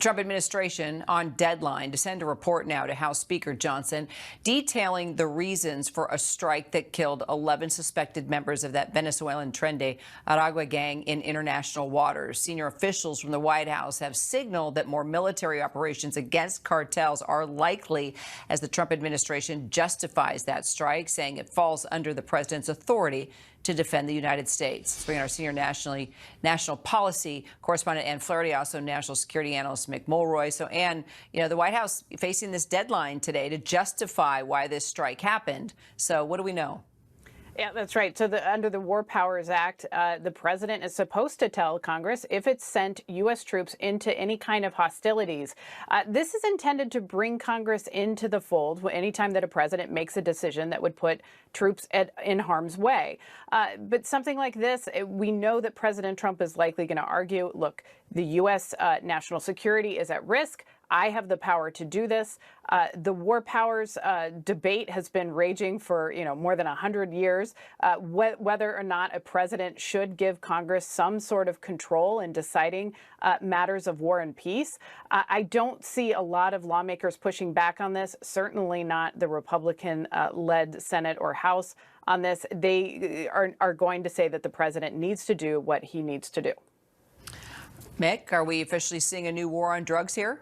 Trump administration on deadline to send a report now to House Speaker Johnson detailing the reasons for a strike that killed 11 suspected members of that Venezuelan Tren Aragua gang in international waters. Senior officials from the White House have signaled that more military operations against cartels are likely as the Trump administration justifies that strike, saying it falls under the president's authority to defend the United States. Let's bring in our senior national policy correspondent Ann Flaherty, also national security analyst Mick Mulroy. So, Ann, the White House facing this deadline today to justify why this strike happened. So what do we know? Yeah, that's right. So under the War Powers Act, the president is supposed to tell Congress if it's sent U.S. troops into any kind of hostilities. This is intended to bring Congress into the fold anytime that a president makes a decision that would put troops in harm's way. But something like this, we know that President Trump is likely going to argue, look, the U.S. national security is at risk. I have the power to do this. The war powers debate has been raging for more than 100 years. Whether or not a president should give Congress some sort of control in deciding matters of war and peace. I don't see a lot of lawmakers pushing back on this. Certainly not the Republican-led Senate or House on this. They are going to say that the president needs to do what he needs to do. Mick, are we officially seeing a new war on drugs here?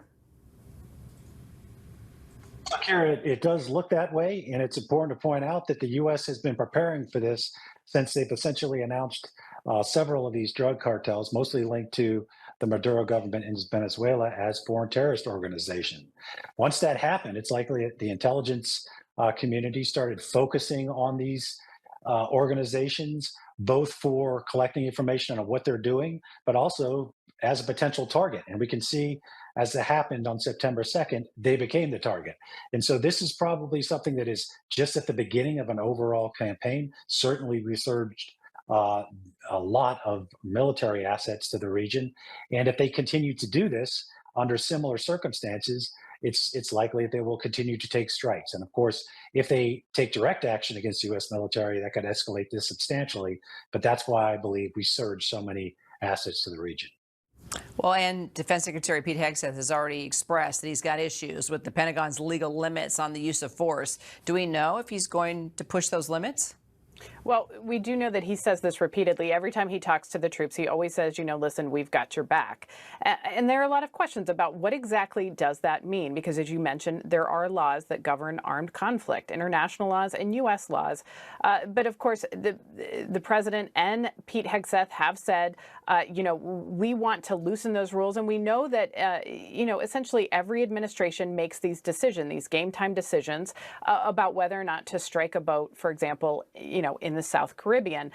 Kara, it does look that way, and it's important to point out that the U.S. has been preparing for this since they've essentially announced several of these drug cartels, mostly linked to the Maduro government in Venezuela, as foreign terrorist organization. Once that happened, it's likely that the intelligence community started focusing on these organizations, both for collecting information on what they're doing, but also as a potential target. And we can see, as it happened on September 2nd, they became the target. And so this is probably something that is just at the beginning of an overall campaign. Certainly resurged a lot of military assets to the region. And if they continue to do this under similar circumstances, it's likely that they will continue to take strikes. And of course, if they take direct action against the U.S. military, that could escalate this substantially. But that's why I believe we surged so many assets to the region. Well, and Defense Secretary Pete Hegseth has already expressed that he's got issues with the Pentagon's legal limits on the use of force. Do we know if he's going to push those limits? Well, we do know that he says this repeatedly. Every time he talks to the troops, he always says, listen, we've got your back. And there are a lot of questions about what exactly does that mean? Because as you mentioned, there are laws that govern armed conflict, international laws and U.S. laws. But of course, the president and Pete Hegseth have said, we want to loosen those rules. And we know that, essentially every administration makes these decisions, these game time decisions about whether or not to strike a boat, for example, in the South Caribbean.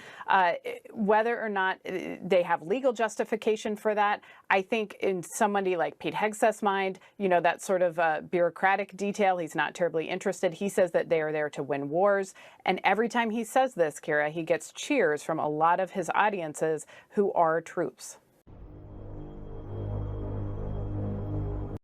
Whether or not they have legal justification for that, I think in somebody like Pete Hegseth's mind, that sort of bureaucratic detail, he's not terribly interested. He says that they are there to win wars. And every time he says this, Kara, he gets cheers from a lot of his audiences who are troops.